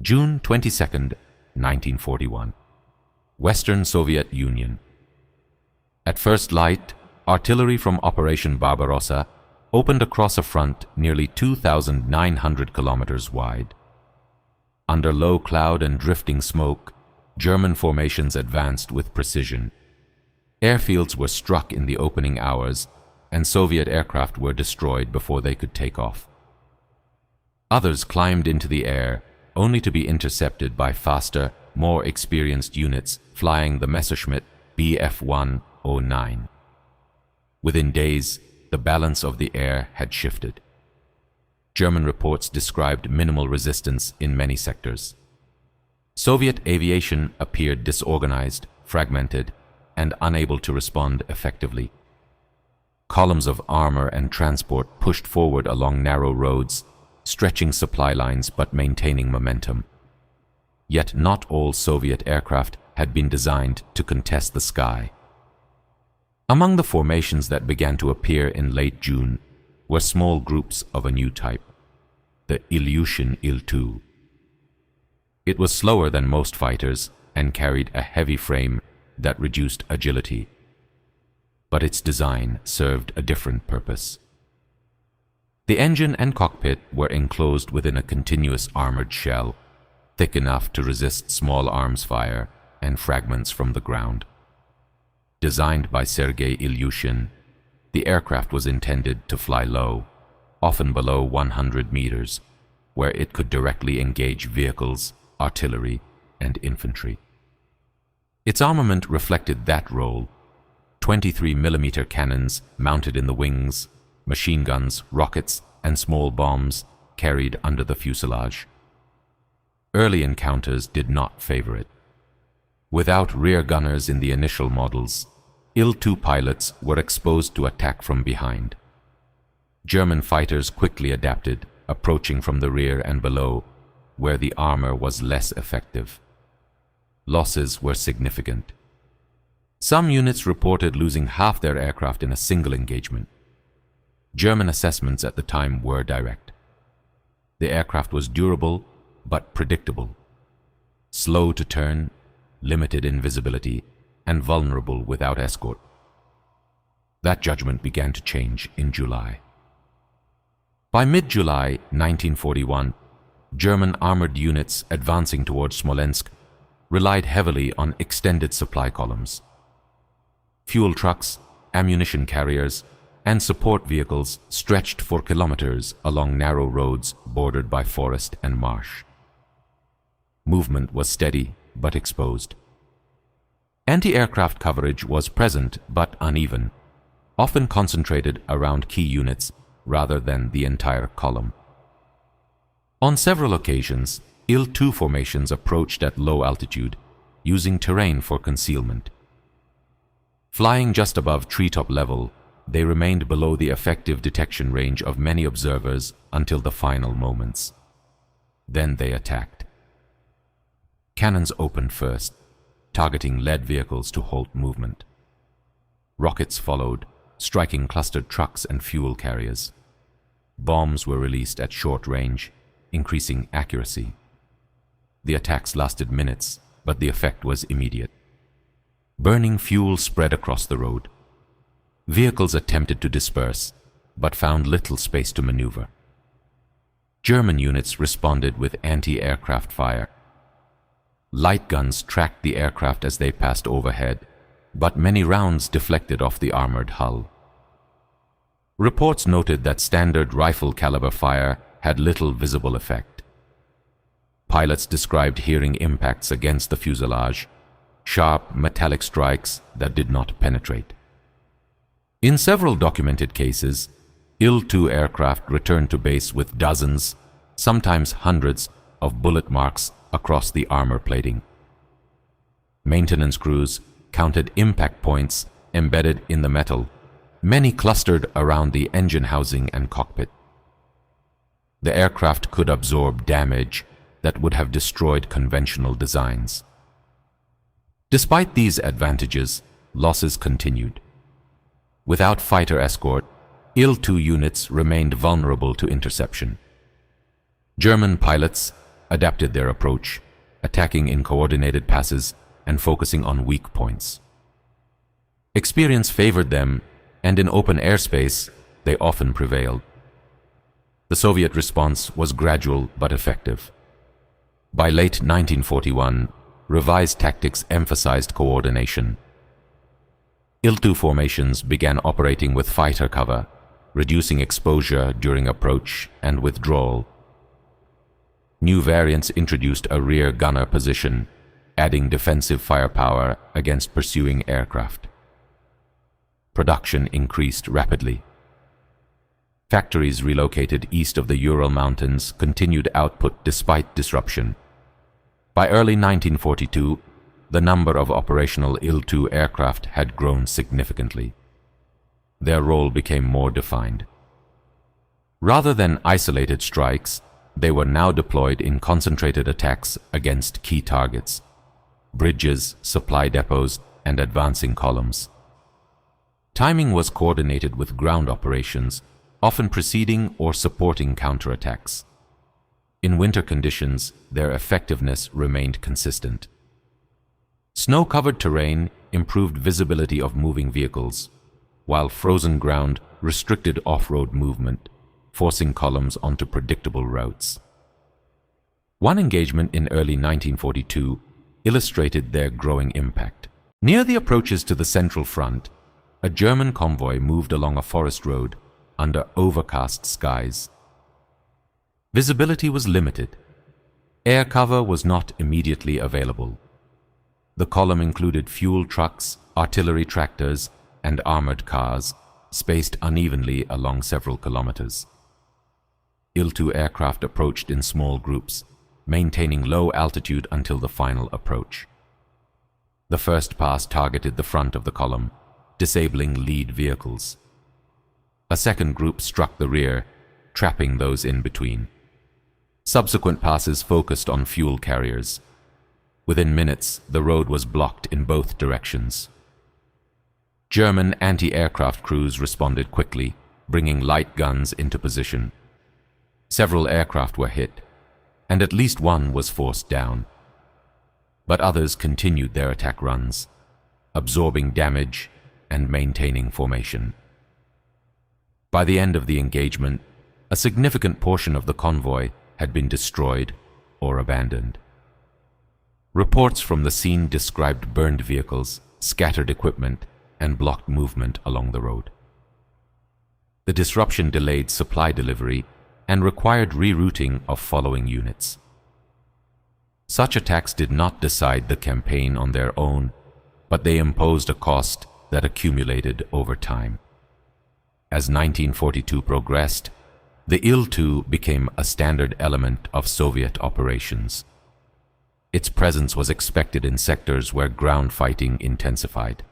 June 22, 1941. Western Soviet Union. At first light, artillery from Operation Barbarossa opened across a front nearly 2,900 kilometers wide. Under low cloud and drifting smoke, German formations advanced with precision. Airfields were struck in the opening hours, and Soviet aircraft were destroyed before they could take off. Others climbed into the air, only to be intercepted by faster, more experienced units flying the Messerschmitt Bf-109. Within days, the balance of the air had shifted. German reports described minimal resistance in many sectors. Soviet aviation appeared disorganized, fragmented, and unable to respond effectively. Columns of armor and transport pushed forward along narrow roads, stretching supply lines but maintaining momentum. Yet not all Soviet aircraft had been designed to contest the sky. Among the formations that began to appear in late June were small groups of a new type, the Ilyushin Il-2. It was slower than most fighters and carried a heavy frame that reduced agility. But its design served a different purpose. The engine and cockpit were enclosed within a continuous armored shell, thick enough to resist small arms fire and fragments from the ground. Designed by Sergei Ilyushin, the aircraft was intended to fly low, often below 100 meters, where it could directly engage vehicles, artillery, and infantry. Its armament reflected that role: 23-millimeter cannons mounted in the wings, machine guns, rockets, and small bombs carried under the fuselage. Early encounters did not favor it. Without rear gunners in the initial models, Il-2 pilots were exposed to attack from behind. German fighters quickly adapted, approaching from the rear and below, where the armor was less effective. Losses were significant. Some units reported losing half their aircraft in a single engagement. German assessments at the time were direct. The aircraft was durable but predictable, slow to turn, limited in visibility, and vulnerable without escort. That judgment began to change in July. By mid-July 1941, German armored units advancing towards Smolensk relied heavily on extended supply columns. Fuel trucks, ammunition carriers, and support vehicles stretched for kilometers along narrow roads bordered by forest and marsh. Movement was steady but exposed. Anti-aircraft coverage was present but uneven, often concentrated around key units rather than the entire column. On several occasions, Il-2 formations approached at low altitude, using terrain for concealment. Flying just above treetop level, they remained below the effective detection range of many observers until the final moments. Then they attacked. Cannons opened first, targeting lead vehicles to halt movement. Rockets followed, striking clustered trucks and fuel carriers. Bombs were released at short range, increasing accuracy. The attacks lasted minutes, but the effect was immediate. Burning fuel spread across the road. Vehicles attempted to disperse, but found little space to maneuver. German units responded with anti-aircraft fire. Light guns tracked the aircraft as they passed overhead, but many rounds deflected off the armored hull. Reports noted that standard rifle caliber fire had little visible effect. Pilots described hearing impacts against the fuselage, sharp metallic strikes that did not penetrate. In several documented cases, Il-2 aircraft returned to base with dozens, sometimes hundreds, of bullet marks across the armor plating. Maintenance crews counted impact points embedded in the metal, many clustered around the engine housing and cockpit. The aircraft could absorb damage that would have destroyed conventional designs. Despite these advantages, losses continued. Without fighter escort, Il-2 units remained vulnerable to interception. German pilots, adapted their approach, attacking in coordinated passes and focusing on weak points. Experience favored them, and in open airspace, they often prevailed. The Soviet response was gradual but effective. By late 1941, revised tactics emphasized coordination. Il-2 formations began operating with fighter cover, reducing exposure during approach and withdrawal. New variants introduced a rear gunner position, adding defensive firepower against pursuing aircraft. Production increased rapidly. Factories relocated east of the Ural Mountains continued output despite disruption. By early 1942, the number of operational Il-2 aircraft had grown significantly. Their role became more defined. Rather than isolated strikes, they were now deployed in concentrated attacks against key targets: bridges, supply depots, and advancing columns. Timing was coordinated with ground operations, often preceding or supporting counterattacks. In winter conditions, their effectiveness remained consistent. Snow-covered terrain improved visibility of moving vehicles, while frozen ground restricted off-road movement, forcing columns onto predictable routes. One engagement in early 1942 illustrated their growing impact. Near the approaches to the Central Front, a German convoy moved along a forest road under overcast skies. Visibility was limited. Air cover was not immediately available. The column included fuel trucks, artillery tractors, and armored cars, spaced unevenly along several kilometers. Il-2 aircraft approached in small groups, maintaining low altitude until the final approach. The first pass targeted the front of the column, disabling lead vehicles. A second group struck the rear, trapping those in between. Subsequent passes focused on fuel carriers. Within minutes, the road was blocked in both directions. German anti-aircraft crews responded quickly, bringing light guns into position. Several aircraft were hit, and at least one was forced down. But others continued their attack runs, absorbing damage and maintaining formation. By the end of the engagement, a significant portion of the convoy had been destroyed or abandoned. Reports from the scene described burned vehicles, scattered equipment, and blocked movement along the road. The disruption delayed supply delivery and required rerouting of following units. Such attacks did not decide the campaign on their own, but they imposed a cost that accumulated over time. As 1942 progressed, the Il-2 became a standard element of Soviet operations. Its presence was expected in sectors where ground fighting intensified.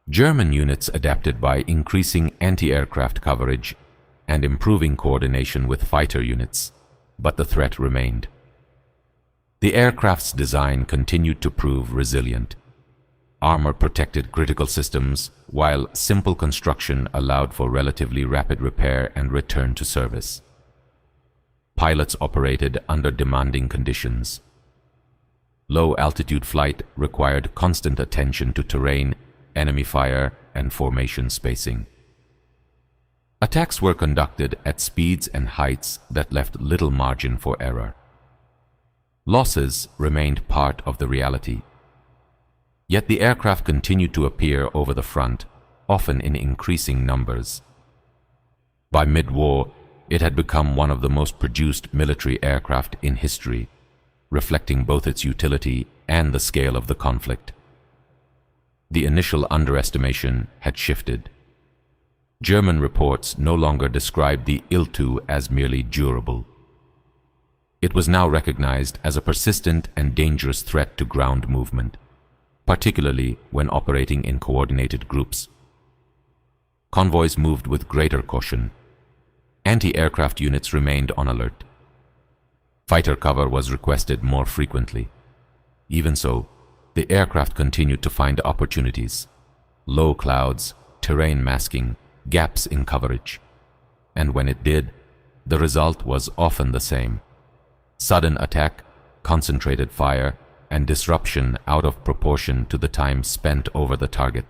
German units adapted by increasing anti-aircraft coverage and improving coordination with fighter units, but the threat remained. The aircraft's design continued to prove resilient. Armor protected critical systems, while simple construction allowed for relatively rapid repair and return to service. Pilots operated under demanding conditions. Low-altitude flight required constant attention to terrain, enemy fire, and formation spacing. Attacks were conducted at speeds and heights that left little margin for error. Losses remained part of the reality. Yet the aircraft continued to appear over the front, often in increasing numbers. By mid-war, it had become one of the most produced military aircraft in history, reflecting both its utility and the scale of the conflict. The initial underestimation had shifted. German reports no longer described the Il-2 as merely durable. It was now recognized as a persistent and dangerous threat to ground movement, particularly when operating in coordinated groups. Convoys moved with greater caution. Anti-aircraft units remained on alert. Fighter cover was requested more frequently. Even so, the aircraft continued to find opportunities: low clouds, terrain masking, gaps in coverage. And when it did, the result was often the same: Sudden attack, concentrated fire, and disruption out of proportion to the time spent over the target.